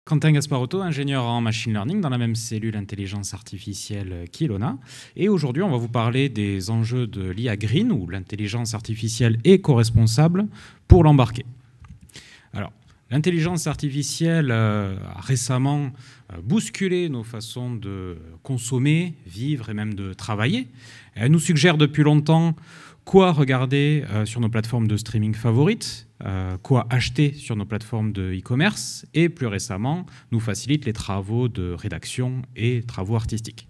Quentin Gasparotto, ingénieur en machine learning dans la même cellule intelligence artificielle qu'Ilona. Et aujourd'hui, on va vous parler des enjeux de l'IA Green, où l'intelligence artificielle est co-responsable pour l'embarquer. Alors, l'intelligence artificielle a récemment bousculé nos façons de consommer, vivre et même de travailler. Elle nous suggère depuis longtemps quoi regarder sur nos plateformes de streaming favorites, quoi acheter sur nos plateformes de e-commerce et plus récemment nous facilite les travaux de rédaction et travaux artistiques.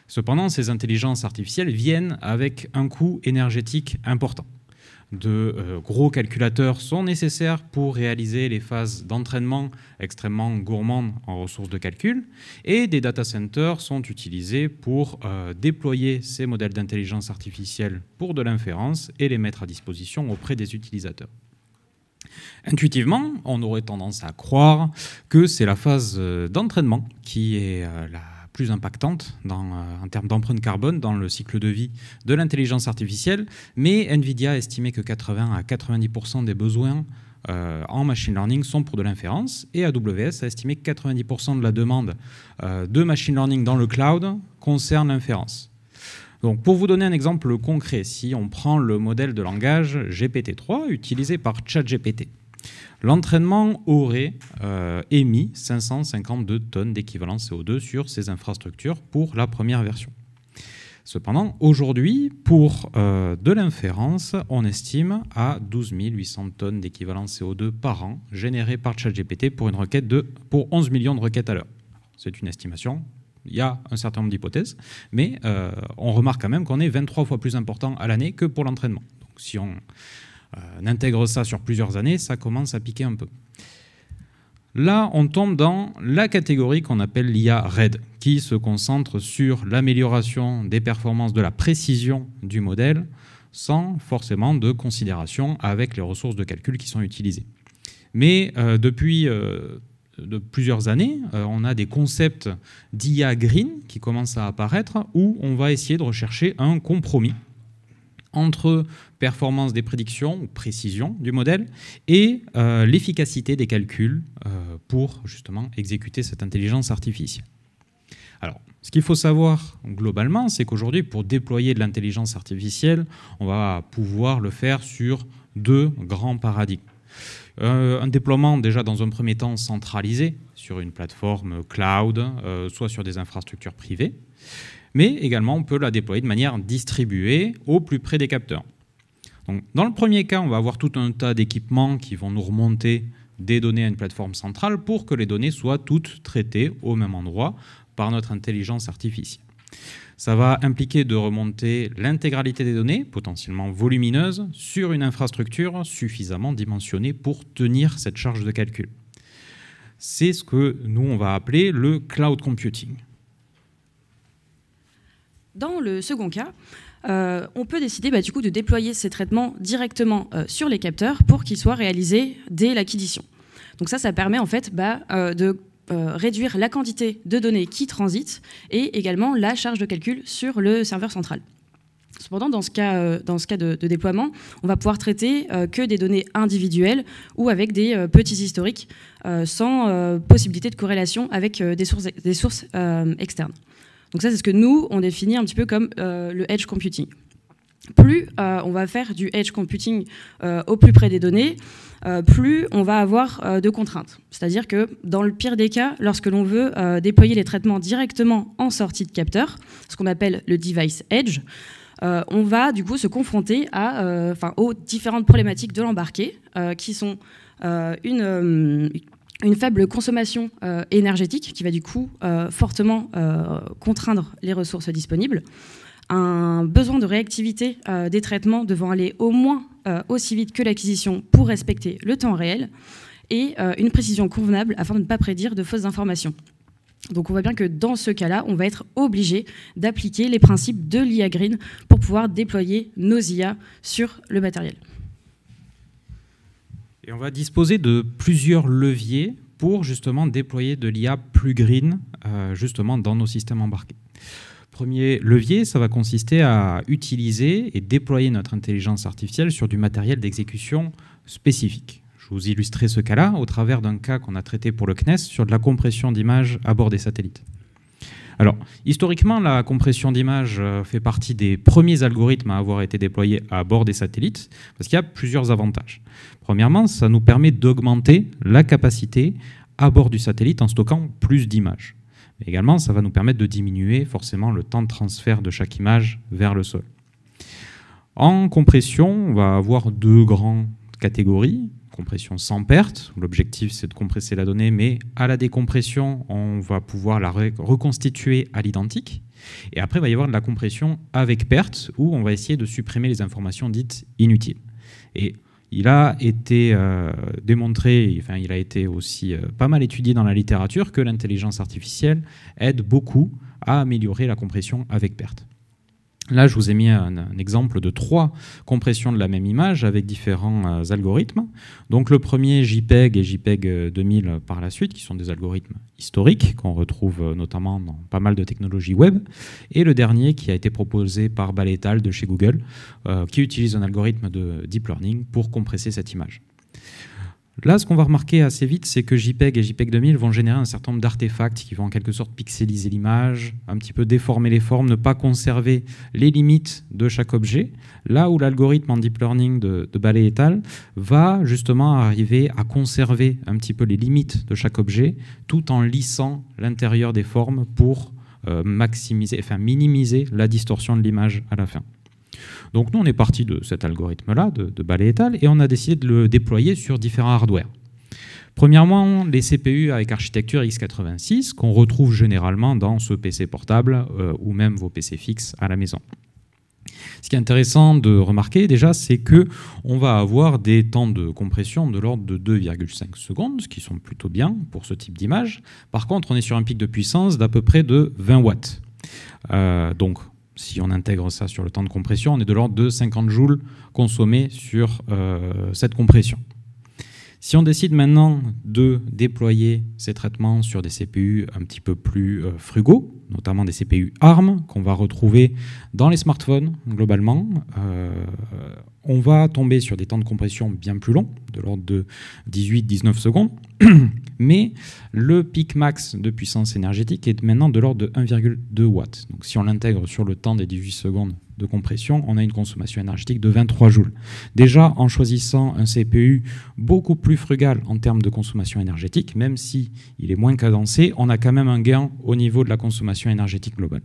Cependant, ces intelligences artificielles viennent avec un coût énergétique important. De gros calculateurs sont nécessaires pour réaliser les phases d'entraînement extrêmement gourmandes en ressources de calcul et des data centers sont utilisés pour déployer ces modèles d'intelligence artificielle pour de l'inférence et les mettre à disposition auprès des utilisateurs. Intuitivement, on aurait tendance à croire que c'est la phase d'entraînement qui est la plus impactante en termes d'empreinte carbone dans le cycle de vie de l'intelligence artificielle, mais NVIDIA a estimé que 80 à 90% des besoins en machine learning sont pour de l'inférence, et AWS a estimé que 90% de la demande de machine learning dans le cloud concerne l'inférence. Donc, pour vous donner un exemple concret, si on prend le modèle de langage GPT-3 utilisé par ChatGPT, l'entraînement aurait émis 552 tonnes d'équivalent CO2 sur ces infrastructures pour la première version. Cependant, aujourd'hui, pour de l'inférence, on estime à 12 800 tonnes d'équivalent CO2 par an générées par ChatGPT pour une requête pour 11 millions de requêtes à l'heure. C'est une estimation. Il y a un certain nombre d'hypothèses, mais on remarque quand même qu'on est 23 fois plus important à l'année que pour l'entraînement. Donc, si on intègre ça sur plusieurs années, ça commence à piquer un peu. Là, on tombe dans la catégorie qu'on appelle l'IA RAID, qui se concentre sur l'amélioration des performances de la précision du modèle, sans forcément de considération avec les ressources de calcul qui sont utilisées. Mais depuis de plusieurs années, on a des concepts d'IA Green qui commencent à apparaître, où on va essayer de rechercher un compromis entre performance des prédictions ou précision du modèle et l'efficacité des calculs pour justement exécuter cette intelligence artificielle. Alors, ce qu'il faut savoir globalement, c'est qu'aujourd'hui, pour déployer de l'intelligence artificielle, on va pouvoir le faire sur deux grands paradigmes. Un déploiement déjà dans un premier temps centralisé sur une plateforme cloud, soit sur des infrastructures privées, mais également on peut la déployer de manière distribuée au plus près des capteurs. Donc, dans le premier cas, on va avoir tout un tas d'équipements qui vont nous remonter des données à une plateforme centrale pour que les données soient toutes traitées au même endroit par notre intelligence artificielle. Ça va impliquer de remonter l'intégralité des données, potentiellement volumineuses, sur une infrastructure suffisamment dimensionnée pour tenir cette charge de calcul. C'est ce que nous, on va appeler le cloud computing. Dans le second cas, on peut décider du coup, de déployer ces traitements directement sur les capteurs pour qu'ils soient réalisés dès l'acquisition. Donc ça permet en fait de réduire la quantité de données qui transitent et également la charge de calcul sur le serveur central. Cependant, dans ce cas de déploiement, on va pouvoir traiter que des données individuelles ou avec des petits historiques sans possibilité de corrélation avec des sources externes. Donc ça, c'est ce que nous, on définit un petit peu comme le edge computing. Plus on va faire du edge computing au plus près des données, plus on va avoir de contraintes. C'est-à-dire que dans le pire des cas, lorsque l'on veut déployer les traitements directement en sortie de capteur, ce qu'on appelle le device edge, on va du coup se confronter aux différentes problématiques de l'embarqué, qui sont une faible consommation énergétique qui va du coup fortement contraindre les ressources disponibles, un besoin de réactivité des traitements devant aller au moins aussi vite que l'acquisition pour respecter le temps réel, et une précision convenable afin de ne pas prédire de fausses informations. Donc on voit bien que dans ce cas-là, on va être obligé d'appliquer les principes de l'IA Green pour pouvoir déployer nos IA sur le matériel. Et on va disposer de plusieurs leviers pour justement déployer de l'IA plus green justement dans nos systèmes embarqués. Premier levier, ça va consister à utiliser et déployer notre intelligence artificielle sur du matériel d'exécution spécifique. Je vous illustrerai ce cas-là au travers d'un cas qu'on a traité pour le CNES sur de la compression d'images à bord des satellites. Alors, historiquement, la compression d'images fait partie des premiers algorithmes à avoir été déployés à bord des satellites, parce qu'il y a plusieurs avantages. Premièrement, ça nous permet d'augmenter la capacité à bord du satellite en stockant plus d'images. Mais également, ça va nous permettre de diminuer forcément le temps de transfert de chaque image vers le sol. En compression, on va avoir deux grandes catégories. Compression sans perte, où l'objectif c'est de compresser la donnée, mais à la décompression, on va pouvoir la reconstituer à l'identique. Et après, il va y avoir de la compression avec perte, où on va essayer de supprimer les informations dites inutiles. Et il a été démontré, enfin il a été aussi pas mal étudié dans la littérature, que l'intelligence artificielle aide beaucoup à améliorer la compression avec perte. Là, je vous ai mis un exemple de 3 compressions de la même image avec différents algorithmes. Donc le premier, JPEG et JPEG 2000 par la suite, qui sont des algorithmes historiques qu'on retrouve notamment dans pas mal de technologies web. Et le dernier, qui a été proposé par Bal et al. De chez Google, qui utilise un algorithme de deep learning pour compresser cette image. Là, ce qu'on va remarquer assez vite, c'est que JPEG et JPEG 2000 vont générer un certain nombre d'artefacts qui vont en quelque sorte pixeliser l'image, un petit peu déformer les formes, ne pas conserver les limites de chaque objet, là où l'algorithme en deep learning de Bal et al. Va justement arriver à conserver un petit peu les limites de chaque objet, tout en lissant l'intérieur des formes pour minimiser la distorsion de l'image à la fin. Donc nous, on est parti de cet algorithme-là, de Bal et al., et on a décidé de le déployer sur différents hardware. Premièrement, les CPU avec architecture x86, qu'on retrouve généralement dans ce PC portable ou même vos PC fixes à la maison. Ce qui est intéressant de remarquer déjà, c'est qu'on va avoir des temps de compression de l'ordre de 2,5 secondes, ce qui sont plutôt bien pour ce type d'image. Par contre, on est sur un pic de puissance d'à peu près de 20 watts. Donc, si on intègre ça sur le temps de compression, on est de l'ordre de 50 joules consommés sur cette compression. Si on décide maintenant de déployer ces traitements sur des CPU un petit peu plus frugaux, notamment des CPU ARM, qu'on va retrouver dans les smartphones globalement, on va tomber sur des temps de compression bien plus longs, de l'ordre de 18-19 secondes, mais le pic max de puissance énergétique est maintenant de l'ordre de 1,2 watts. Donc si on l'intègre sur le temps des 18 secondes de compression, on a une consommation énergétique de 23 joules. Déjà, en choisissant un CPU beaucoup plus frugal en termes de consommation énergétique, même si il est moins cadencé, on a quand même un gain au niveau de la consommation énergétique globale.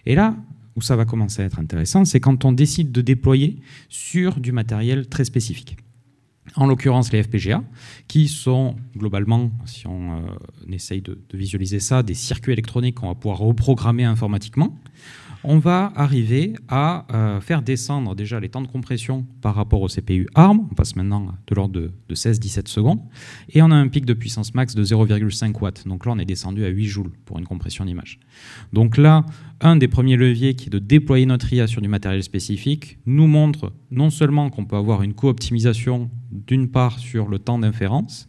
Et là, où ça va commencer à être intéressant, c'est quand on décide de déployer sur du matériel très spécifique. En l'occurrence, les FPGA, qui sont globalement, si on essaye de visualiser ça, des circuits électroniques qu'on va pouvoir reprogrammer informatiquement. On va arriver à faire descendre déjà les temps de compression par rapport au CPU ARM. On passe maintenant de l'ordre de 16-17 secondes. Et on a un pic de puissance max de 0,5 watts. Donc là, on est descendu à 8 joules pour une compression d'image. Donc là, un des premiers leviers qui est de déployer notre IA sur du matériel spécifique nous montre non seulement qu'on peut avoir une co-optimisation d'une part sur le temps d'inférence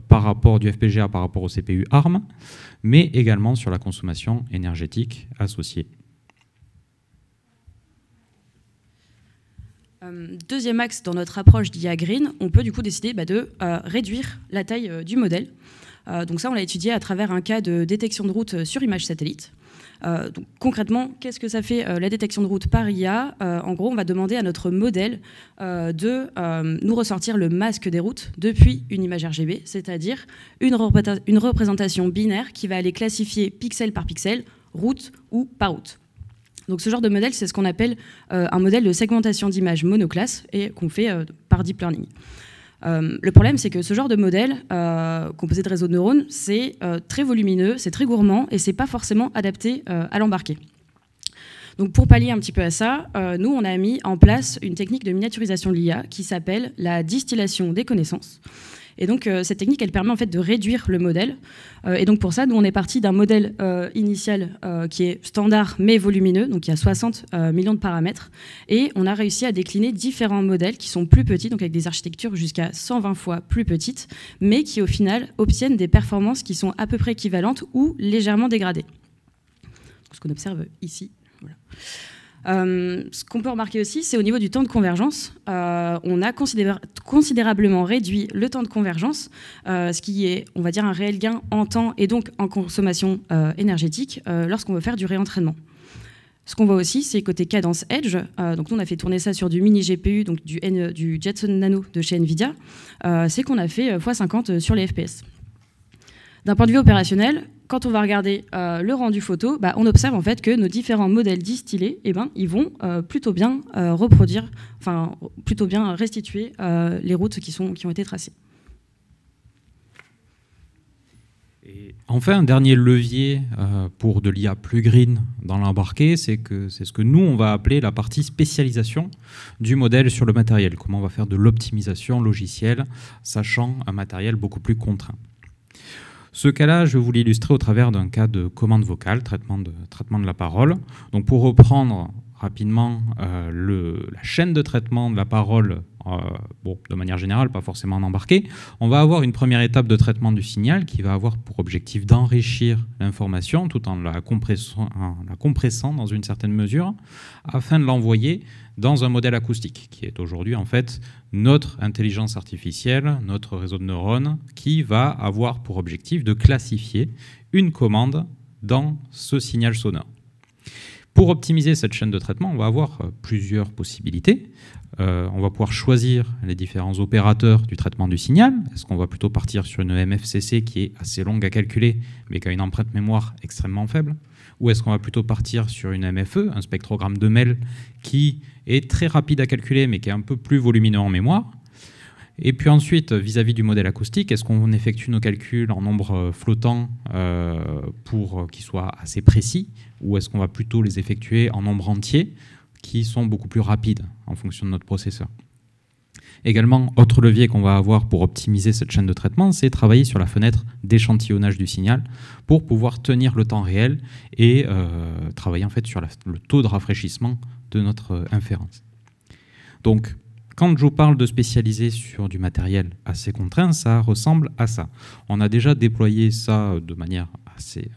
par rapport du FPGA par rapport au CPU ARM, mais également sur la consommation énergétique associée. Deuxième axe dans notre approche d'IA Green, on peut du coup décider de réduire la taille du modèle. Donc ça, on l'a étudié à travers un cas de détection de route sur image satellite. Donc, concrètement, qu'est-ce que ça fait la détection de route par IA? En gros, on va demander à notre modèle de nous ressortir le masque des routes depuis une image RGB, c'est-à-dire une représentation binaire qui va aller classifier pixel par pixel, route ou par route. Donc ce genre de modèle, c'est ce qu'on appelle un modèle de segmentation d'images monoclasse et qu'on fait par deep learning. Le problème, c'est que ce genre de modèle composé de réseaux de neurones, c'est très volumineux, c'est très gourmand et c'est pas forcément adapté à l'embarquer. Donc pour pallier un petit peu à ça, nous, on a mis en place une technique de miniaturisation de l'IA qui s'appelle la distillation des connaissances. Et donc, cette technique, elle permet en fait de réduire le modèle. Et donc, pour ça, nous, on est parti d'un modèle initial qui est standard mais volumineux. Donc, il y a 60 millions de paramètres. Et on a réussi à décliner différents modèles qui sont plus petits, donc avec des architectures jusqu'à 120 fois plus petites, mais qui, au final, obtiennent des performances qui sont à peu près équivalentes ou légèrement dégradées. Ce qu'on observe ici. Voilà. Ce qu'on peut remarquer aussi, c'est au niveau du temps de convergence. On a considérablement réduit le temps de convergence, ce qui est, on va dire, un réel gain en temps et donc en consommation énergétique lorsqu'on veut faire du réentraînement. Ce qu'on voit aussi, c'est côté cadence edge. Donc nous, on a fait tourner ça sur du mini GPU, donc du Jetson Nano de chez Nvidia. C'est qu'on a fait x50 sur les FPS. D'un point de vue opérationnel, quand on va regarder le rendu photo, on observe en fait que nos différents modèles distillés, ils vont plutôt bien reproduire, enfin plutôt bien restituer les routes qui ont été tracées. Et enfin, un dernier levier pour de l'IA plus green dans l'embarqué, c'est ce que nous, on va appeler la partie spécialisation du modèle sur le matériel. Comment on va faire de l'optimisation logicielle, sachant un matériel beaucoup plus contraint. Ce cas-là, je vais vous l'illustrer au travers d'un cas de commande vocale, traitement de la parole. Donc pour reprendre rapidement la chaîne de traitement de la parole, de manière générale, pas forcément en embarqué, on va avoir une première étape de traitement du signal qui va avoir pour objectif d'enrichir l'information tout en la compressant dans une certaine mesure afin de l'envoyer dans un modèle acoustique qui est aujourd'hui en fait notre intelligence artificielle, notre réseau de neurones qui va avoir pour objectif de classifier une commande dans ce signal sonore. Pour optimiser cette chaîne de traitement, on va avoir plusieurs possibilités. On va pouvoir choisir les différents opérateurs du traitement du signal. Est-ce qu'on va plutôt partir sur une MFCC qui est assez longue à calculer, mais qui a une empreinte mémoire extrêmement faible? Ou est-ce qu'on va plutôt partir sur une MFE, un spectrogramme de Mel, qui est très rapide à calculer, mais qui est un peu plus volumineux en mémoire? Et puis ensuite, vis-à-vis du modèle acoustique, est-ce qu'on effectue nos calculs en nombre flottant pour qu'ils soient assez précis, ou est-ce qu'on va plutôt les effectuer en nombre entier, qui sont beaucoup plus rapides en fonction de notre processeur? Également, autre levier qu'on va avoir pour optimiser cette chaîne de traitement, c'est travailler sur la fenêtre d'échantillonnage du signal pour pouvoir tenir le temps réel et travailler en fait sur le taux de rafraîchissement de notre inférence. Donc, quand je vous parle de spécialiser sur du matériel assez contraint, ça ressemble à ça. On a déjà déployé ça de manière assez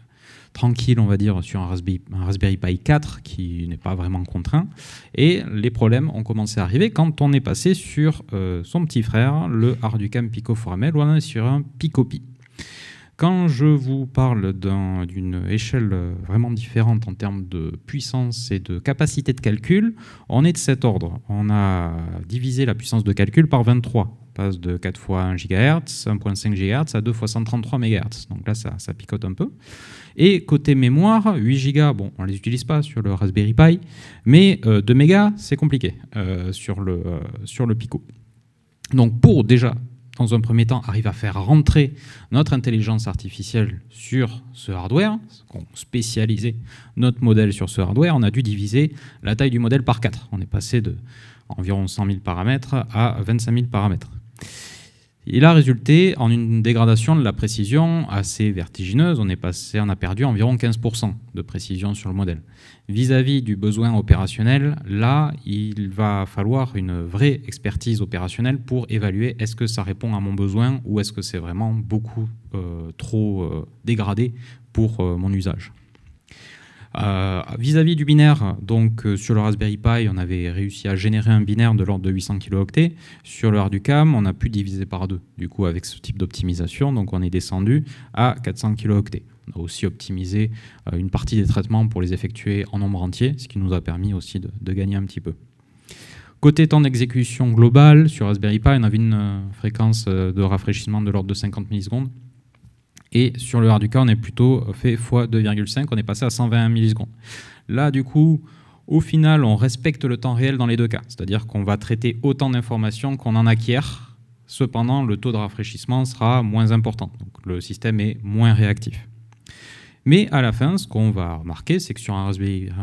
tranquille, on va dire, sur un Raspberry Pi 4 qui n'est pas vraiment contraint. Et les problèmes ont commencé à arriver quand on est passé sur son petit frère, le Arducam Pico 4ML, où on est sur un Pico-Pi. Quand je vous parle d'une échelle vraiment différente en termes de puissance et de capacité de calcul, on est de cet ordre. On a divisé la puissance de calcul par 23. On passe de 4 fois 1 GHz, 1.5 GHz à 2 fois 133 MHz. Donc là, ça picote un peu. Et côté mémoire, 8 Go, bon, on ne les utilise pas sur le Raspberry Pi, mais 2 mégas, c'est compliqué sur le Pico. Donc pour déjà, dans un premier temps, arriver à faire rentrer notre intelligence artificielle sur ce hardware, qu'on spécialisait notre modèle sur ce hardware, on a dû diviser la taille du modèle par 4. On est passé de environ 100 000 paramètres à 25 000 paramètres. Il a résulté en une dégradation de la précision assez vertigineuse. On a perdu environ 15% de précision sur le modèle. Vis-à-vis du besoin opérationnel, là, il va falloir une vraie expertise opérationnelle pour évaluer est-ce que ça répond à mon besoin ou est-ce que c'est vraiment beaucoup trop dégradé pour mon usage. Vis-à-vis du binaire, donc sur le Raspberry Pi, on avait réussi à générer un binaire de l'ordre de 800 kilooctets. Sur le Arducam, on a pu diviser par 2, du coup, avec ce type d'optimisation. Donc, on est descendu à 400 kilooctets. On a aussi optimisé une partie des traitements pour les effectuer en nombre entier, ce qui nous a permis aussi de gagner un petit peu. Côté temps d'exécution global, sur Raspberry Pi, on avait une fréquence de rafraîchissement de l'ordre de 50 millisecondes. Et sur le Arducam, on est plutôt fait x 2,5, on est passé à 120 millisecondes. Là, du coup, au final, on respecte le temps réel dans les deux cas. C'est-à-dire qu'on va traiter autant d'informations qu'on en acquiert. Cependant, le taux de rafraîchissement sera moins important. Donc, le système est moins réactif. Mais à la fin, ce qu'on va remarquer, c'est que sur un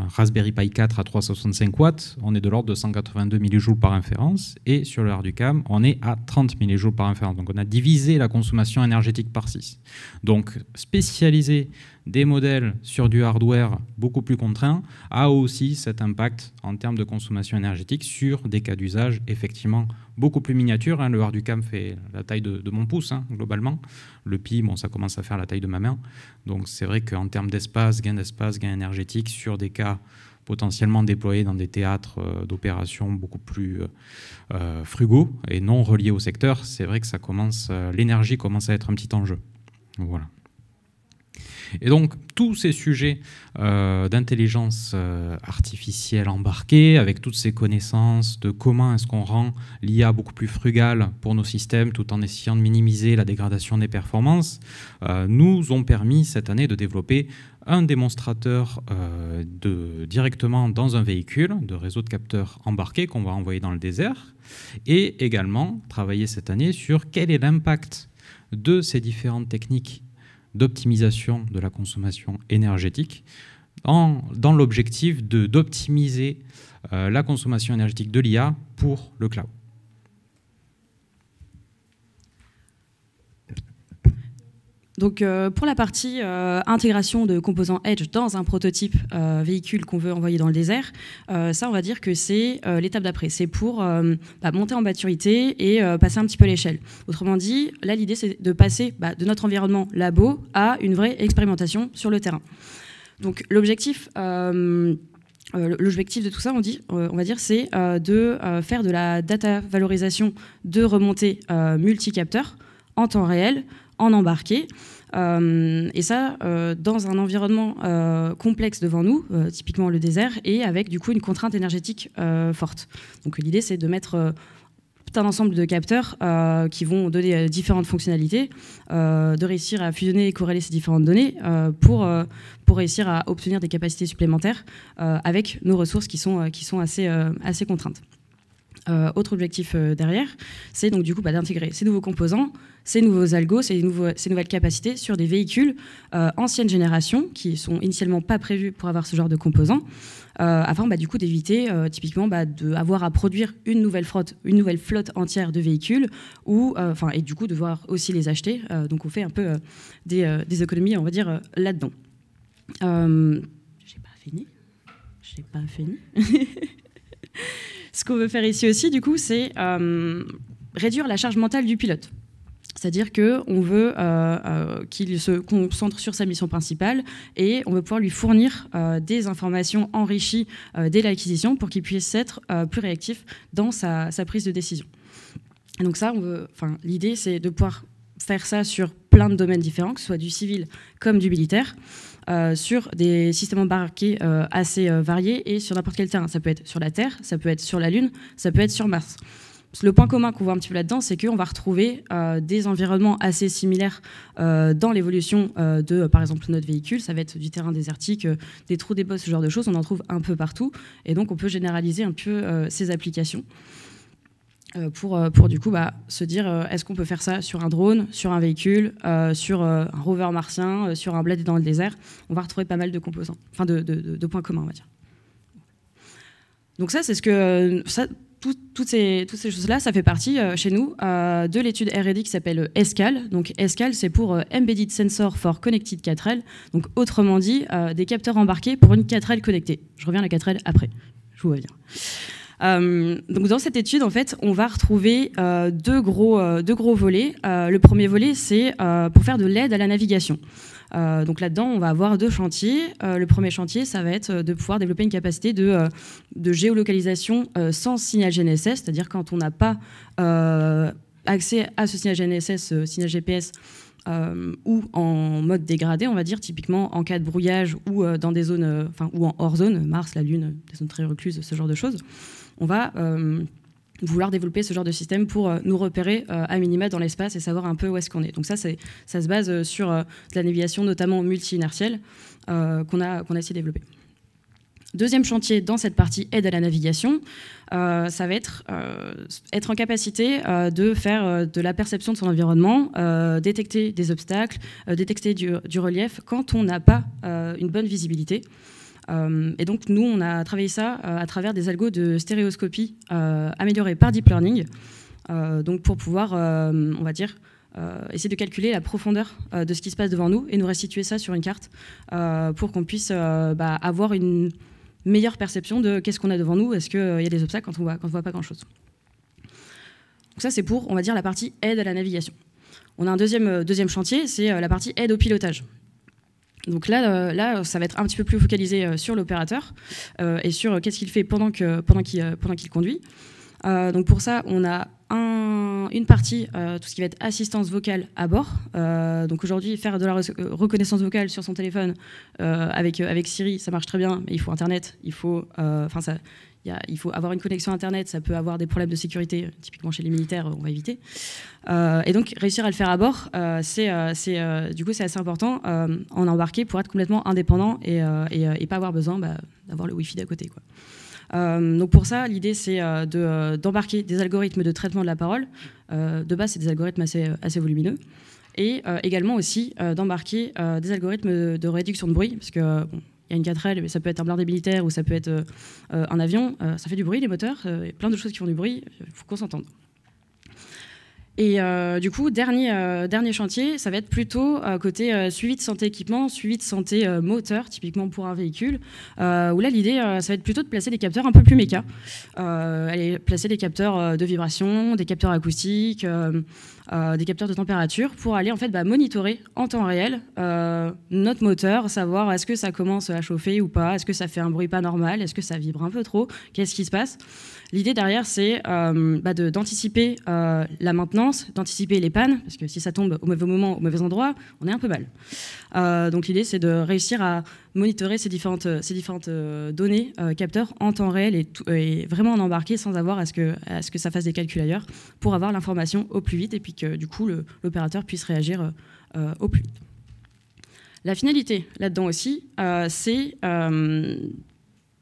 Raspberry Pi 4 à 365 watts, on est de l'ordre de 182 millijoules par inférence, et sur le Arducam, on est à 30 millijoules par inférence. Donc on a divisé la consommation énergétique par 6. Donc spécialiser des modèles sur du hardware beaucoup plus contraint a aussi cet impact en termes de consommation énergétique sur des cas d'usage effectivement beaucoup plus miniatures. Le Arducam fait la taille de mon pouce, globalement. Le Pi, bon, ça commence à faire la taille de ma main. Donc c'est vrai qu'en termes d'espace, gain énergétique, sur des cas potentiellement déployés dans des théâtres d'opération beaucoup plus frugaux et non reliés au secteur, c'est vrai que l'énergie commence à être un petit enjeu. Voilà. Et donc, tous ces sujets d'intelligence artificielle embarquée, avec toutes ces connaissances de comment est-ce qu'on rend l'IA beaucoup plus frugale pour nos systèmes, tout en essayant de minimiser la dégradation des performances, nous ont permis cette année de développer un démonstrateur directement dans un véhicule, de réseau de capteurs embarqués qu'on va envoyer dans le désert, et également travailler cette année sur quel est l'impact de ces différentes techniques d'optimisation de la consommation énergétique dans l'objectif d'optimiser la consommation énergétique de l'IA pour le cloud. Donc pour la partie intégration de composants Edge dans un prototype véhicule qu'on veut envoyer dans le désert, ça on va dire que c'est l'étape d'après. C'est pour monter en maturité et passer un petit peu l'échelle. Autrement dit, là l'idée c'est de passer de notre environnement labo à une vraie expérimentation sur le terrain. Donc l'objectif de tout ça, on va dire, c'est de faire de la data valorisation de remontées multicapteurs en temps réel, en embarqué, et ça dans un environnement complexe devant nous, typiquement le désert, et avec du coup une contrainte énergétique forte. Donc l'idée c'est de mettre tout un ensemble de capteurs qui vont donner différentes fonctionnalités, de réussir à fusionner et corréler ces différentes données pour réussir à obtenir des capacités supplémentaires avec nos ressources qui sont assez contraintes. Autre objectif derrière, c'est donc du coup d'intégrer ces nouveaux composants, ces nouveaux algos, ces nouvelles capacités sur des véhicules ancienne génération qui sont initialement pas prévus pour avoir ce genre de composants, afin du coup d'éviter typiquement d'avoir à produire une nouvelle flotte entière de véhicules et du coup devoir aussi les acheter. Donc on fait un peu des économies, on va dire, là-dedans. J'ai pas fini. Ce qu'on veut faire ici aussi, du coup, c'est réduire la charge mentale du pilote. C'est-à-dire qu'on veut qu'il se concentre sur sa mission principale et on veut pouvoir lui fournir des informations enrichies dès l'acquisition pour qu'il puisse être plus réactif dans sa prise de décision. Et donc ça, l'idée, c'est de pouvoir faire ça sur plein de domaines différents, que ce soit du civil comme du militaire, sur des systèmes embarqués assez variés et sur n'importe quel terrain. Ça peut être sur la Terre, ça peut être sur la Lune, ça peut être sur Mars. Le point commun qu'on voit un petit peu là-dedans, c'est qu'on va retrouver des environnements assez similaires dans l'évolution de, par exemple, notre véhicule. Ça va être du terrain désertique, des trous, des bosses, ce genre de choses. On en trouve un peu partout. Et donc, on peut généraliser un peu ces applications pour du coup se dire est-ce qu'on peut faire ça sur un drone, sur un véhicule, sur un rover martien, sur un bled dans le désert. On va retrouver pas mal de composants, de points communs, on va dire. Donc ça, c'est ce que... Toutes ces choses-là, ça fait partie chez nous de l'étude R&D qui s'appelle ESCAL. Donc ESCAL, c'est pour Embedded Sensor for Connected 4L. Donc autrement dit, des capteurs embarqués pour une 4L connectée. Je reviens à la 4L après, je vous reviens. Donc dans cette étude, en fait, on va retrouver deux gros volets. Le premier volet, c'est pour faire de l'aide à la navigation. Donc là-dedans, on va avoir deux chantiers. Le premier chantier, ça va être de pouvoir développer une capacité de géolocalisation sans signal GNSS, c'est-à-dire quand on n'a pas accès à ce signal GNSS, signal GPS, ou en mode dégradé, on va dire, typiquement en cas de brouillage ou dans des zones, ou en hors zone, Mars, la Lune, des zones très recluses, ce genre de choses. On va vouloir développer ce genre de système pour nous repérer à minima dans l'espace et savoir un peu où est-ce qu'on est. Donc ça se base sur de la navigation notamment multi-inertielle qu'on a essayé de développer. Deuxième chantier dans cette partie aide à la navigation, ça va être en capacité de faire de la perception de son environnement, détecter des obstacles, détecter du relief quand on n'a pas une bonne visibilité. Et donc nous, on a travaillé ça à travers des algos de stéréoscopie améliorés par Deep Learning, donc pour pouvoir, on va dire, essayer de calculer la profondeur de ce qui se passe devant nous et nous restituer ça sur une carte pour qu'on puisse avoir une meilleure perception de qu'est-ce qu'on a devant nous, est-ce qu'il y a des obstacles quand on voit pas grand-chose. Donc ça, c'est pour, on va dire, la partie aide à la navigation. On a un deuxième chantier, c'est la partie aide au pilotage. Donc là, ça va être un petit peu plus focalisé sur l'opérateur et sur qu'est-ce qu'il fait pendant qu'il conduit. Donc pour ça, on a une partie, tout ce qui va être assistance vocale à bord. Donc aujourd'hui, faire de la reconnaissance vocale sur son téléphone avec Siri, ça marche très bien, mais il faut Internet, il faut avoir une connexion Internet, ça peut avoir des problèmes de sécurité, typiquement chez les militaires, on va éviter. Et donc réussir à le faire à bord, du coup c'est assez important en embarqué pour être complètement indépendant et pas avoir besoin d'avoir le Wi-Fi d'à côté, quoi. Donc pour ça, l'idée c'est d'embarquer des algorithmes de traitement de la parole. De base, c'est des algorithmes assez volumineux. Et également aussi d'embarquer des algorithmes de réduction de bruit, parce que il y a une 4L, mais ça peut être un blindé militaire ou ça peut être un avion. Ça fait du bruit, les moteurs, il y a plein de choses qui font du bruit, il faut qu'on s'entende. Et du coup, dernier chantier, ça va être plutôt côté suivi de santé équipement, suivi de santé moteur, typiquement pour un véhicule, où là, l'idée, ça va être plutôt de placer des capteurs un peu plus méca. Placer des capteurs de vibration, des capteurs acoustiques, des capteurs de température, pour aller en fait monitorer en temps réel notre moteur, savoir est-ce que ça commence à chauffer ou pas, est-ce que ça fait un bruit pas normal, est-ce que ça vibre un peu trop, qu'est-ce qui se passe. L'idée derrière, c'est d'anticiper la maintenance, d'anticiper les pannes, parce que si ça tombe au mauvais moment, au mauvais endroit, on est un peu mal. Donc l'idée, c'est de réussir à monitorer ces différentes données, capteurs en temps réel et vraiment en embarquer sans avoir à ce que ça fasse des calculs ailleurs, pour avoir l'information au plus vite et puis que du coup l'opérateur puisse réagir au plus vite. La finalité là-dedans aussi, c'est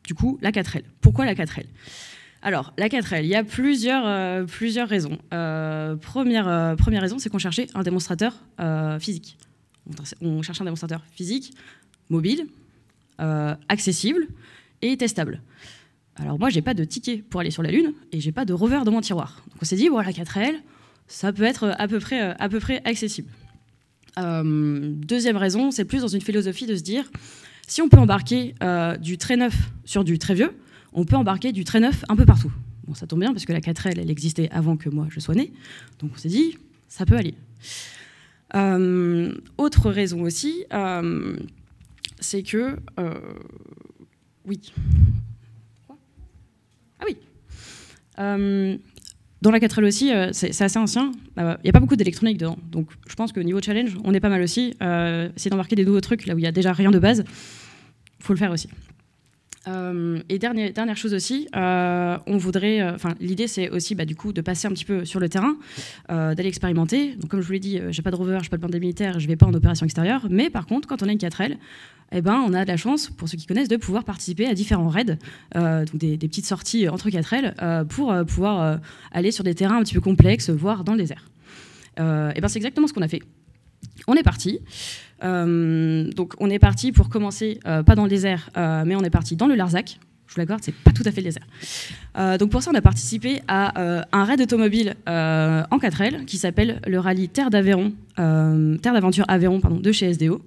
du coup la 4L. Pourquoi la 4L ? Alors, la 4L, il y a plusieurs raisons. Première raison, c'est qu'on cherchait un démonstrateur physique. On cherchait un démonstrateur physique, mobile, accessible et testable. Alors moi, j'ai pas de ticket pour aller sur la Lune et j'ai pas de rover dans mon tiroir. Donc on s'est dit, voilà, la 4L, ça peut être à peu près accessible. Deuxième raison, c'est plus dans une philosophie de se dire, si on peut embarquer du très neuf sur du très vieux, on peut embarquer du très neuf un peu partout. Bon, ça tombe bien parce que la 4L, elle existait avant que moi je sois né. Donc on s'est dit, ça peut aller. Autre raison aussi, c'est que... oui. Ah oui. Dans la 4L aussi, c'est assez ancien. Il n'y a pas beaucoup d'électronique dedans. Donc je pense que niveau challenge, on est pas mal aussi. Essayer d'embarquer des nouveaux trucs là où il n'y a déjà rien de base, il faut le faire aussi. Et dernière chose aussi, on voudrait, l'idée c'est aussi du coup de passer un petit peu sur le terrain, d'aller expérimenter. Donc comme je vous l'ai dit, j'ai pas de rover, je suis pas de blindé militaire, je vais pas en opération extérieure. Mais par contre, quand on a une 4L, on a de la chance, pour ceux qui connaissent, de pouvoir participer à différents raids, donc des petites sorties entre 4L, pour pouvoir aller sur des terrains un petit peu complexes, voire dans le désert. C'est exactement ce qu'on a fait. On est parti. Donc on est parti pour commencer, pas dans le désert, mais on est parti dans le Larzac. Je vous l'accorde, c'est pas tout à fait le désert. Donc pour ça, on a participé à un raid automobile en 4L qui s'appelle le rallye Terre d'Aventure Aveyron, de chez SDO.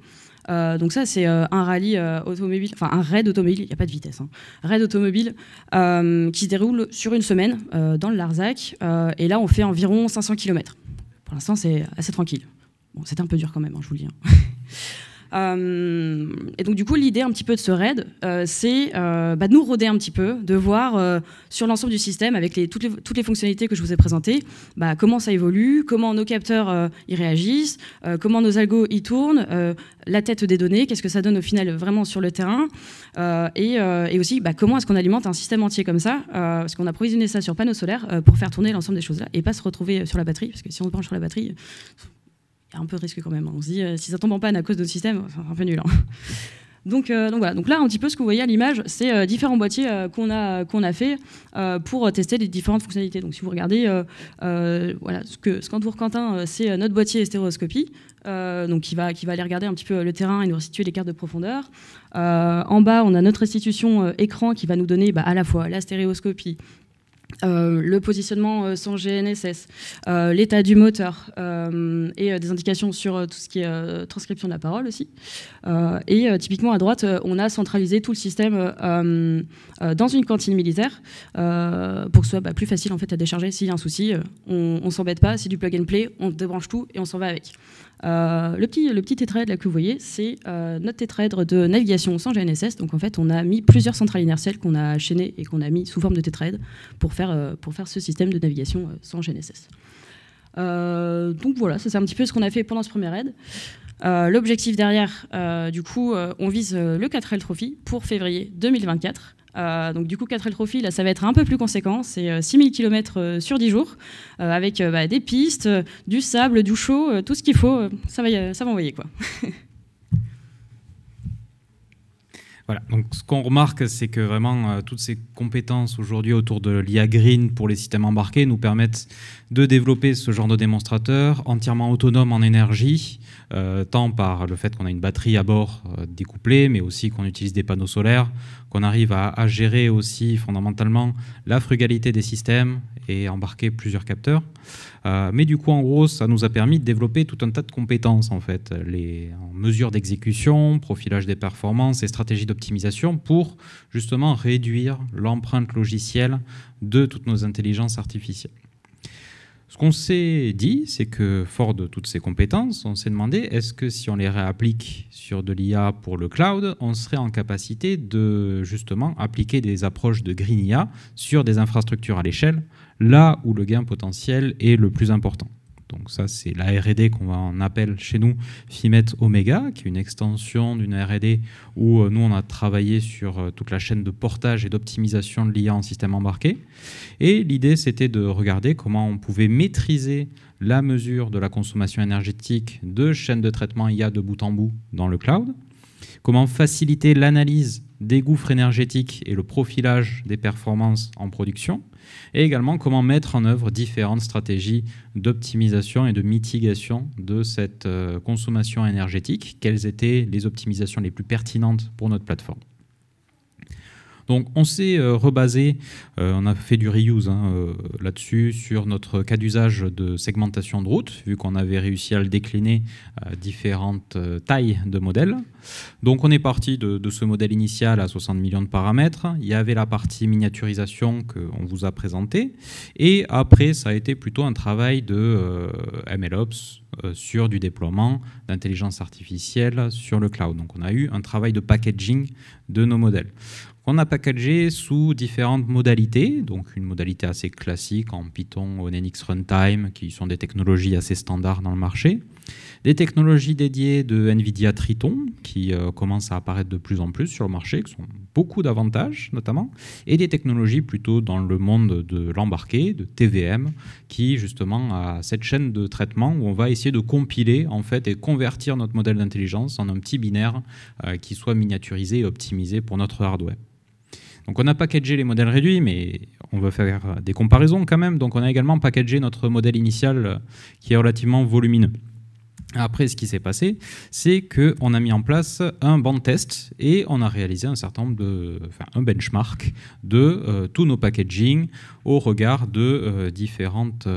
Donc ça, c'est un rallye automobile, un raid automobile, il n'y a pas de vitesse, raid automobile qui se déroule sur une semaine dans le Larzac. Et là, on fait environ 500 km. Pour l'instant, c'est assez tranquille. Bon, c'était un peu dur quand même, je vous le dis. Et donc du coup, l'idée un petit peu de ce raid, c'est de nous rôder un petit peu, de voir sur l'ensemble du système, avec toutes les fonctionnalités que je vous ai présentées, comment ça évolue, comment nos capteurs y réagissent, comment nos algos y tournent, la tête des données, qu'est-ce que ça donne au final vraiment sur le terrain, et aussi comment est-ce qu'on alimente un système entier comme ça, parce qu'on a provisionné ça sur panneaux solaires pour faire tourner l'ensemble des choses-là, et pas se retrouver sur la batterie, parce que si on branche sur la batterie... il y a un peu de risque quand même. On se dit, si ça tombe en panne à cause de notre système, c'est un peu nul. Donc voilà. Donc là, un petit peu ce que vous voyez à l'image, c'est différents boîtiers qu'on a fait pour tester les différentes fonctionnalités. Donc si vous regardez, ce qu'entoure Quentin, c'est notre boîtier stéréoscopie, donc qui va aller regarder un petit peu le terrain et nous restituer les cartes de profondeur. En bas, on a notre restitution écran qui va nous donner à la fois la stéréoscopie, le positionnement sans GNSS, l'état du moteur et des indications sur tout ce qui est transcription de la parole aussi. Et typiquement à droite, on a centralisé tout le système dans une cantine militaire pour que ce soit plus facile en fait à décharger s'il y a un souci. On s'embête pas, c'est du plug and play, on débranche tout et on s'en va avec. Le petit tétraèdre là que vous voyez, c'est notre tétraèdre de navigation sans GNSS. Donc en fait, on a mis plusieurs centrales inertielles qu'on a chaînées et qu'on a mis sous forme de tétraèdre pour faire ce système de navigation sans GNSS. Donc voilà, ça c'est un petit peu ce qu'on a fait pendant ce premier raid. L'objectif derrière, du coup, on vise le 4L Trophy pour février 2024. Donc du coup 4L Trophy, là ça va être un peu plus conséquent, c'est 6000 km sur 10 jours, avec des pistes, du sable, du chaud, tout ce qu'il faut, ça va envoyer quoi. Voilà, donc ce qu'on remarque, c'est que vraiment toutes ces compétences aujourd'hui autour de l'IA Green pour les systèmes embarqués nous permettent de développer ce genre de démonstrateur entièrement autonome en énergie, tant par le fait qu'on a une batterie à bord découplée, mais aussi qu'on utilise des panneaux solaires, qu'on arrive à gérer aussi fondamentalement la frugalité des systèmes et embarquer plusieurs capteurs. Mais du coup, en gros, ça nous a permis de développer tout un tas de compétences, en fait, en mesure d'exécution, profilage des performances et stratégie d'optimisation pour justement réduire l'empreinte logicielle de toutes nos intelligences artificielles. Ce qu'on s'est dit, c'est que fort de toutes ces compétences, on s'est demandé est-ce que si on les réapplique sur de l'IA pour le cloud, on serait en capacité de justement appliquer des approches de Green IA sur des infrastructures à l'échelle, là où le gain potentiel est le plus important. Donc ça, c'est la R&D qu'on appelle chez nous FIMET Omega, qui est une extension d'une R&D où nous, on a travaillé sur toute la chaîne de portage et d'optimisation de l'IA en système embarqué. Et l'idée, c'était de regarder comment on pouvait maîtriser la mesure de la consommation énergétique de chaînes de traitement IA de bout en bout dans le cloud, comment faciliter l'analyse des gouffres énergétiques et le profilage des performances en production, et également comment mettre en œuvre différentes stratégies d'optimisation et de mitigation de cette consommation énergétique, quelles étaient les optimisations les plus pertinentes pour notre plateforme. Donc on s'est rebasé, on a fait du reuse là-dessus sur notre cas d'usage de segmentation de route, vu qu'on avait réussi à le décliner à différentes tailles de modèles. Donc on est parti de ce modèle initial à 60 millions de paramètres. Il y avait la partie miniaturisation qu'on vous a présentée. Et après, ça a été plutôt un travail de MLOps sur du déploiement d'intelligence artificielle sur le cloud. Donc on a eu un travail de packaging de nos modèles. On a packagé sous différentes modalités, donc une modalité assez classique en Python, ONNX Runtime, qui sont des technologies assez standards dans le marché, des technologies dédiées de NVIDIA Triton, qui commencent à apparaître de plus en plus sur le marché, qui sont beaucoup d'avantages notamment, et des technologies plutôt dans le monde de l'embarqué, de TVM, qui justement a cette chaîne de traitement où on va essayer de compiler en fait et convertir notre modèle d'intelligence en un petit binaire qui soit miniaturisé et optimisé pour notre hardware. Donc on a packagé les modèles réduits, mais on va faire des comparaisons quand même. Donc on a également packagé notre modèle initial qui est relativement volumineux. Après, ce qui s'est passé, c'est qu'on a mis en place un banc de test et on a réalisé un certain nombre un benchmark de tous nos packaging au regard de différentes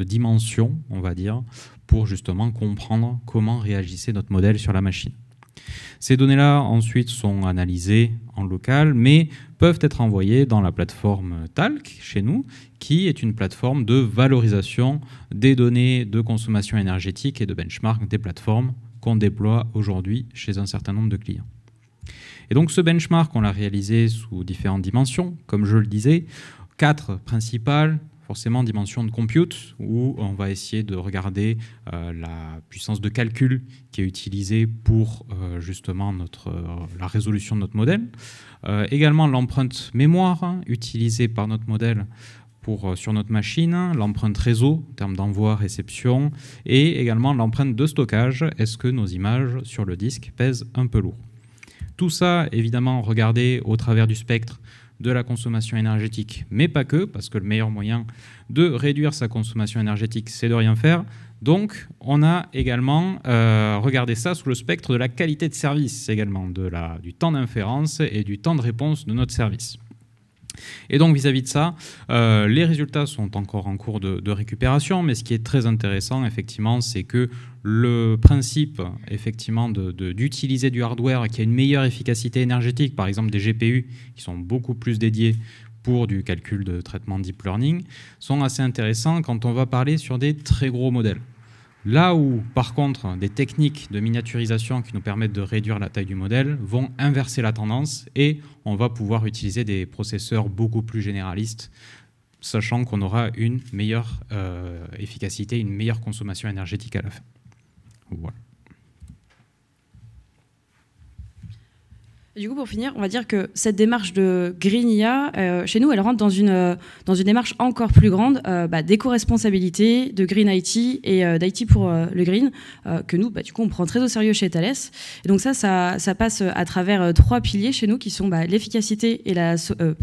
dimensions, on va dire, pour justement comprendre comment réagissait notre modèle sur la machine. Ces données-là, ensuite, sont analysées en local, mais peuvent être envoyées dans la plateforme Talk, chez nous, qui est une plateforme de valorisation des données de consommation énergétique et de benchmark des plateformes qu'on déploie aujourd'hui chez un certain nombre de clients. Et donc, ce benchmark, on l'a réalisé sous différentes dimensions, comme je le disais, 4 principales. Forcément, dimension de compute, où on va essayer de regarder la puissance de calcul qui est utilisée pour justement la résolution de notre modèle. Également, l'empreinte mémoire utilisée par notre modèle sur notre machine, l'empreinte réseau en termes d'envoi-réception, et également l'empreinte de stockage. Est-ce que nos images sur le disque pèsent un peu lourd? Tout ça, évidemment, regardé au travers du spectre de la consommation énergétique, mais pas que, parce que le meilleur moyen de réduire sa consommation énergétique, c'est de rien faire. Donc, on a également regardé ça sous le spectre de la qualité de service, également, du temps d'inférence et du temps de réponse de notre service. Et donc, vis-à-vis de ça, les résultats sont encore en cours de récupération, mais ce qui est très intéressant, effectivement, c'est que le principe, effectivement, d'utiliser du hardware qui a une meilleure efficacité énergétique, par exemple des GPU qui sont beaucoup plus dédiés pour du calcul de traitement deep learning, sont assez intéressants quand on va parler sur des très gros modèles. Là où, par contre, des techniques de miniaturisation qui nous permettent de réduire la taille du modèle vont inverser la tendance et on va pouvoir utiliser des processeurs beaucoup plus généralistes, sachant qu'on aura une meilleure efficacité, une meilleure consommation énergétique à la fin. Voilà. Et du coup, pour finir, on va dire que cette démarche de Green IA, chez nous, elle rentre dans une démarche encore plus grande d'éco-responsabilité, de Green IT et d'IT pour le Green, que nous, du coup, on prend très au sérieux chez Thales. Et donc ça passe à travers 3 piliers chez nous qui sont l'efficacité et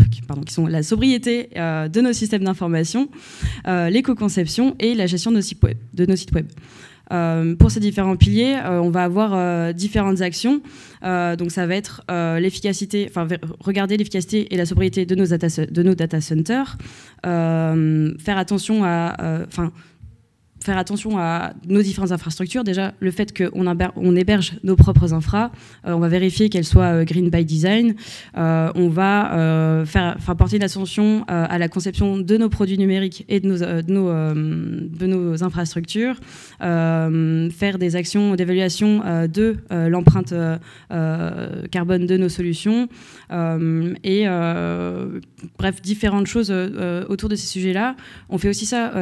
qui sont la sobriété de nos systèmes d'information, l'éco-conception et la gestion de nos sites web. Pour ces différents piliers, on va avoir différentes actions. Donc ça va être l'efficacité, regarder l'efficacité et la sobriété de nos data centers, faire attention à nos différentes infrastructures. Déjà, le fait qu'on héberge nos propres infras, on va vérifier qu'elles soient green by design. On va porter une attention à la conception de nos produits numériques et de nos infrastructures, faire des actions d'évaluation de l'empreinte carbone de nos solutions, bref, différentes choses autour de ces sujets-là. On fait aussi ça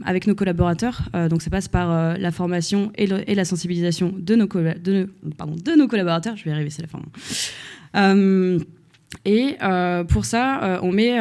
avec nos collaborateurs. Donc ça passe par la formation et la sensibilisation de nos collaborateurs. Je vais y arriver, c'est la fin. Pour ça, on met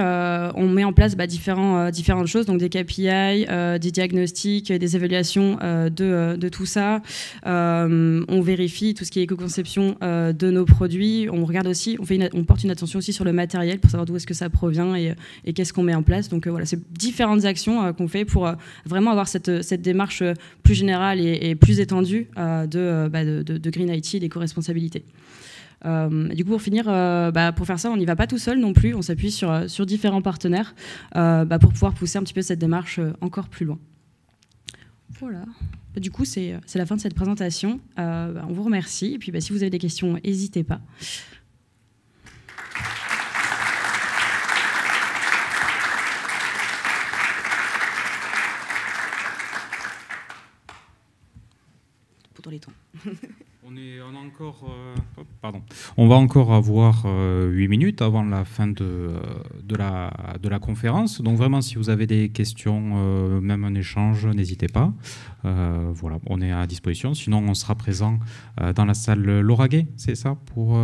en place différentes choses, donc des KPI, des diagnostics, des évaluations de tout ça. On vérifie tout ce qui est éco-conception de nos produits. On regarde aussi, on porte une attention aussi sur le matériel pour savoir d'où est-ce que ça provient et qu'est-ce qu'on met en place. Donc voilà, c'est différentes actions qu'on fait pour vraiment avoir cette démarche plus générale et plus étendue de Green IT et d'éco-responsabilité. Du coup, pour finir, pour faire ça, on n'y va pas tout seul non plus. On s'appuie sur différents partenaires pour pouvoir pousser un petit peu cette démarche encore plus loin. Voilà. Du coup, c'est la fin de cette présentation. On vous remercie. Et puis, si vous avez des questions, n'hésitez pas. Pour les temps. On va encore avoir 8 minutes avant la fin de la conférence. Donc vraiment, si vous avez des questions, même un échange, n'hésitez pas. Voilà, on est à disposition. Sinon, on sera présent dans la salle Laura Gay, c'est ça, pour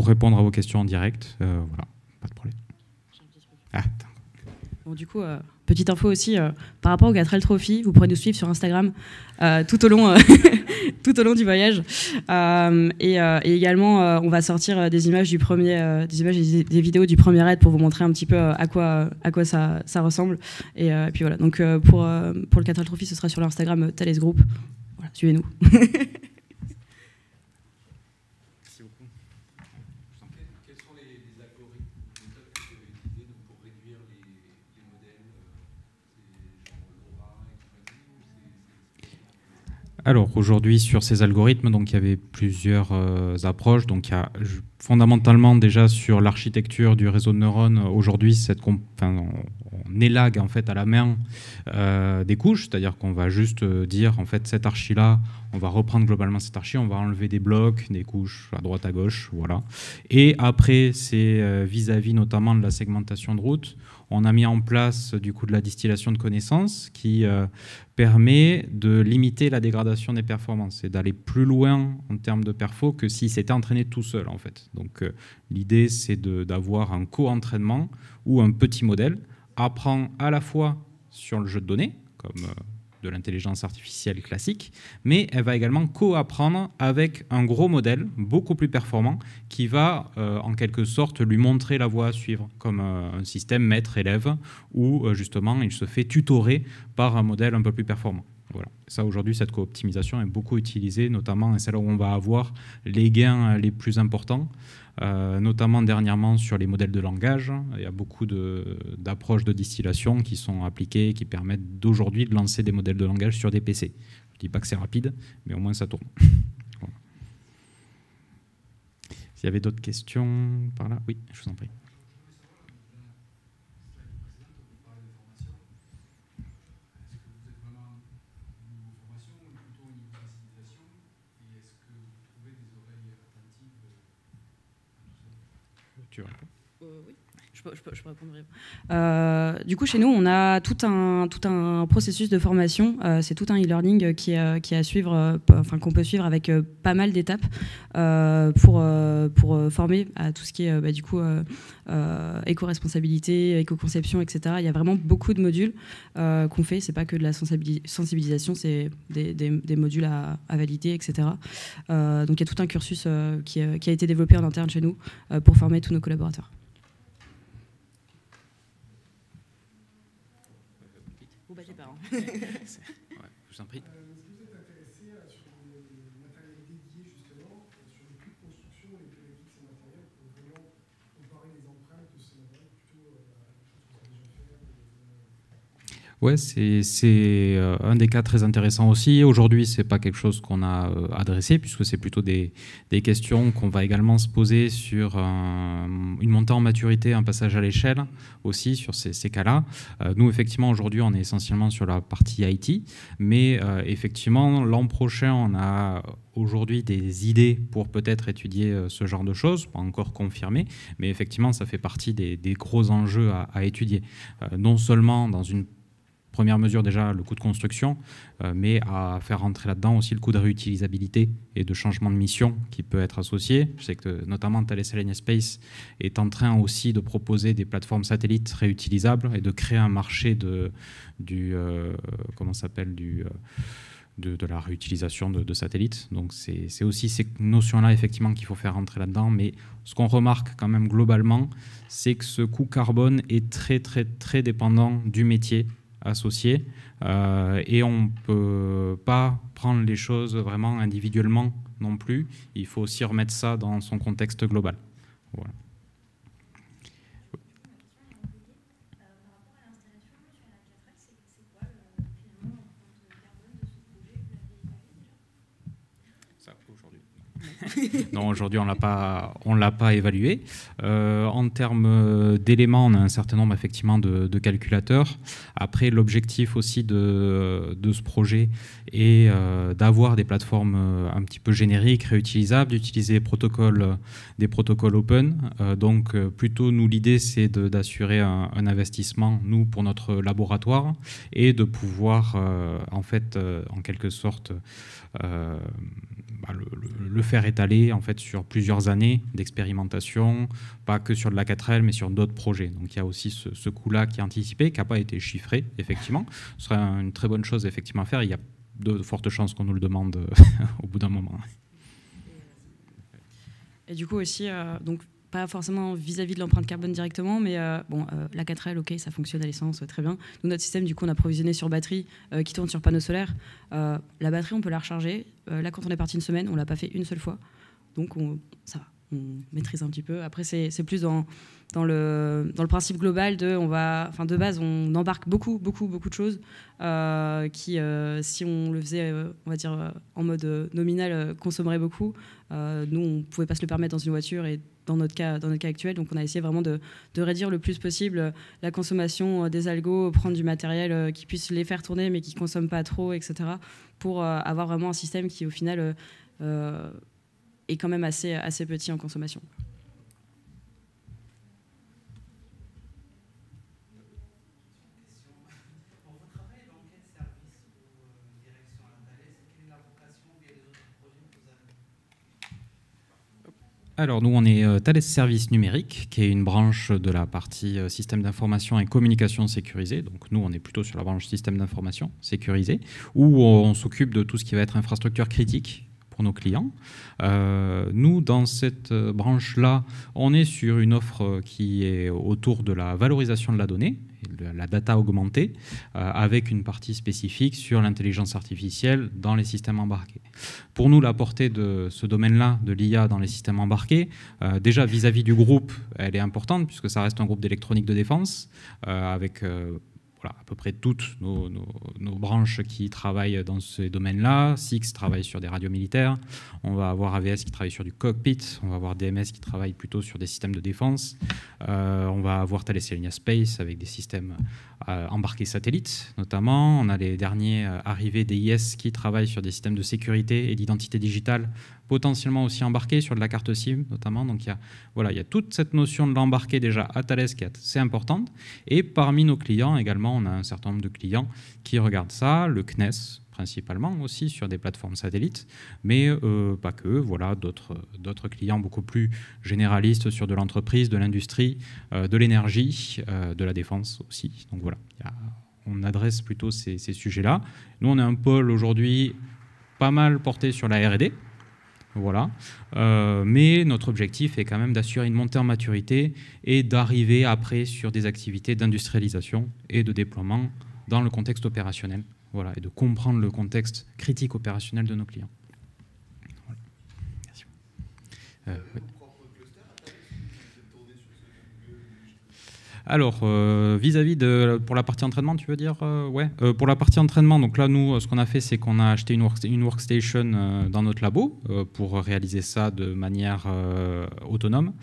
répondre à vos questions en direct. Voilà, pas de problème. Bon, du coup, petite info aussi, par rapport au Gatrel Trophy, vous pourrez nous suivre sur Instagram tout au long du voyage. Et également, on va sortir des images des vidéos du premier raid pour vous montrer un petit peu à quoi ça ressemble. Et puis voilà, donc pour le Gatrel Trophy, ce sera sur l'Instagram Thales Group. Voilà, suivez-nous. Alors aujourd'hui sur ces algorithmes, donc il y avait plusieurs approches. Donc il y a fondamentalement déjà sur l'architecture du réseau de neurones. Aujourd'hui, on élague en fait à la main des couches, c'est-à-dire qu'on va juste dire en fait cette archi-là, on va reprendre globalement cette archi, on va enlever des blocs, des couches à droite à gauche, voilà. Et après, c'est vis-à-vis notamment de la segmentation de route. On a mis en place du coup de la distillation de connaissances qui permet de limiter la dégradation des performances et d'aller plus loin en termes de perfo que s'il s'était entraîné tout seul en fait. Donc l'idée c'est d'avoir un co-entraînement où un petit modèle apprend à la fois sur le jeu de données, comme de l'intelligence artificielle classique, mais elle va également co-apprendre avec un gros modèle beaucoup plus performant qui va en quelque sorte lui montrer la voie à suivre, comme un système maître-élève où justement il se fait tutorer par un modèle un peu plus performant. Voilà. Ça, aujourd'hui, cette co-optimisation est beaucoup utilisée, notamment, et c'est là où on va avoir les gains les plus importants, notamment dernièrement sur les modèles de langage. Il y a beaucoup d'approches de distillation qui sont appliquées et qui permettent d'aujourd'hui de lancer des modèles de langage sur des PC. Je ne dis pas que c'est rapide, mais au moins ça tourne. Voilà. S'il y avait d'autres questions par là, oui, je vous en prie. Tu réponds? Oui. Je peux répondre. Du coup, chez nous, on a tout un processus de formation. C'est tout un e-learning qui est à suivre, qu'on peut suivre avec pas mal d'étapes pour former à tout ce qui est éco-responsabilité, éco-conception, etc. Il y a vraiment beaucoup de modules qu'on fait. C'est pas que de la sensibilisation, c'est des modules à valider, etc. Donc il y a tout un cursus qui a été développé en interne chez nous pour former tous nos collaborateurs. Vous battez pas, hein. Ouais, je vous en prie. Est-ce que vous êtes intéressé sur le matériel dédié justement, sur les prix de construction et les prix de ces matériels pour vraiment comparer les empreintes de ces matériels plutôt à quelque chose que vous avez déjà fait? Ouais, c'est un des cas très intéressants aussi. Aujourd'hui, c'est pas quelque chose qu'on a adressé, puisque c'est plutôt des questions qu'on va également se poser sur une montée en maturité, un passage à l'échelle aussi sur ces cas-là. Nous, effectivement, aujourd'hui, on est essentiellement sur la partie IT, mais effectivement, l'an prochain, on a aujourd'hui des idées pour peut-être étudier ce genre de choses, pas encore confirmées, mais effectivement, ça fait partie des gros enjeux à étudier. Non seulement dans une première mesure, déjà, le coût de construction, mais à faire rentrer là-dedans aussi le coût de réutilisabilité et de changement de mission qui peut être associé. Je sais que notamment Thales Alenia Space est en train aussi de proposer des plateformes satellites réutilisables et de créer un marché de la réutilisation de satellites. Donc c'est aussi ces notions-là effectivement qu'il faut faire rentrer là-dedans. Mais ce qu'on remarque quand même globalement, c'est que ce coût carbone est très très très dépendant du métier associé et on ne peut pas prendre les choses vraiment individuellement non plus. Il faut aussi remettre ça dans son contexte global. Voilà. Non, aujourd'hui, on l'a pas évalué. En termes d'éléments, on a un certain nombre effectivement de calculateurs. Après, l'objectif aussi de ce projet est d'avoir des plateformes un petit peu génériques, réutilisables, d'utiliser des protocoles open. Donc, plutôt, nous, l'idée, c'est d'assurer un investissement, nous, pour notre laboratoire, et de pouvoir, en quelque sorte, le faire étaler en fait sur plusieurs années d'expérimentation, pas que sur de la 4L, mais sur d'autres projets. Donc il y a aussi ce coût-là qui est anticipé, qui n'a pas été chiffré, effectivement. Ce serait une très bonne chose effectivement à faire. Il y a de fortes chances qu'on nous le demande au bout d'un moment. Et du coup aussi, donc pas forcément vis-à-vis de l'empreinte carbone directement, mais la 4L, ok, ça fonctionne à l'essence, très bien. Nous, notre système, du coup, on a provisionné sur batterie qui tourne sur panneaux solaires. La batterie, on peut la recharger. Là, quand on est parti une semaine, on l'a pas fait une seule fois. Donc, ça va, on maîtrise un petit peu. Après, c'est plus dans le principe global de base, on embarque beaucoup de choses qui, si on le faisait, on va dire, en mode nominal, consommerait beaucoup. Nous, on ne pouvait pas se le permettre dans une voiture et dans notre cas actuel. Donc, on a essayé vraiment de réduire le plus possible la consommation des algos, prendre du matériel qui puisse les faire tourner, mais qui ne consomme pas trop, etc., pour avoir vraiment un système qui, au final, est quand même assez petit en consommation. Alors nous, on est Thales Services Numériques, qui est une branche de la partie système d'information et communication sécurisée. Donc nous, on est plutôt sur la branche système d'information sécurisée, où on s'occupe de tout ce qui va être infrastructure critique pour nos clients. Nous, dans cette branche-là, on est sur une offre qui est autour de la valorisation de la donnée, la data augmentée, avec une partie spécifique sur l'intelligence artificielle dans les systèmes embarqués. Pour nous, la portée de ce domaine-là, de l'IA dans les systèmes embarqués, déjà vis-à-vis du groupe, elle est importante, puisque ça reste un groupe d'électronique de défense, avec à peu près toutes nos branches qui travaillent dans ces domaines-là. SIX travaille sur des radios militaires, on va avoir AVS qui travaille sur du cockpit, on va avoir DMS qui travaille plutôt sur des systèmes de défense, on va avoir Thales Alenia Space avec des systèmes embarqués satellites notamment. On a les derniers arrivés DIS qui travaillent sur des systèmes de sécurité et d'identité digitale potentiellement aussi embarqué sur de la carte SIM notamment. Donc il y a toute cette notion de l'embarqué déjà à Thales qui est assez importante. Et parmi nos clients également, on a un certain nombre de clients qui regardent ça, le CNES principalement aussi sur des plateformes satellites, mais pas que, voilà, d'autres clients beaucoup plus généralistes sur de l'entreprise, de l'industrie, de l'énergie, de la défense aussi. Donc voilà, on adresse plutôt ces sujets-là. Nous, on est un pôle aujourd'hui pas mal porté sur la R&D, voilà. Mais notre objectif est quand même d'assurer une montée en maturité et d'arriver après sur des activités d'industrialisation et de déploiement dans le contexte opérationnel. Voilà, et de comprendre le contexte critique opérationnel de nos clients. Voilà. Merci. Oui. Alors, vis-à-vis de... Pour la partie entraînement, tu veux dire ouais. Pour la partie entraînement, donc là, nous, ce qu'on a fait, c'est qu'on a acheté une workstation dans notre labo pour réaliser ça de manière autonome.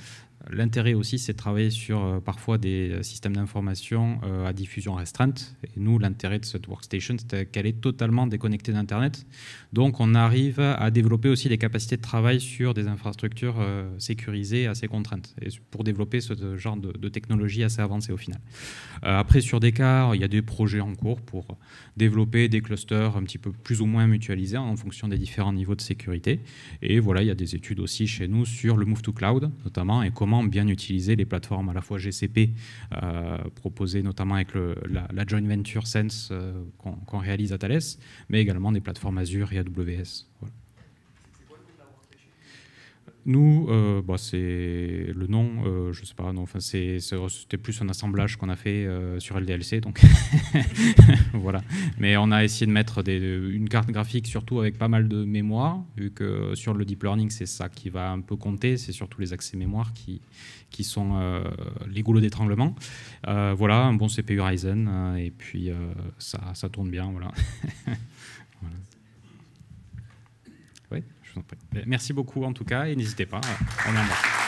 L'intérêt aussi, c'est de travailler sur parfois des systèmes d'information à diffusion restreinte. Et nous, l'intérêt de cette workstation, c'est qu'elle est totalement déconnectée d'Internet. Donc, on arrive à développer aussi des capacités de travail sur des infrastructures sécurisées assez contraintes, et pour développer ce genre de technologie assez avancée au final. Après, sur des cas, il y a des projets en cours pour développer des clusters un petit peu plus ou moins mutualisés en fonction des différents niveaux de sécurité. Et voilà, il y a des études aussi chez nous sur le move to cloud, notamment, et comment bien utiliser les plateformes à la fois GCP, proposées notamment avec la joint venture Sense qu'on réalise à Thales, mais également des plateformes Azure et AWS. Voilà. Nous, c'est le nom, je sais pas, non, enfin c'était plus un assemblage qu'on a fait sur LDLC, donc voilà. Mais on a essayé de mettre une carte graphique surtout avec pas mal de mémoire, vu que sur le deep learning c'est ça qui va un peu compter, c'est surtout les accès mémoire qui sont les goulots d'étranglement. Voilà, un bon CPU Ryzen, et puis ça tourne bien, voilà. Voilà. Oui, je vous en prie. Merci beaucoup en tout cas, et n'hésitez pas, on en a.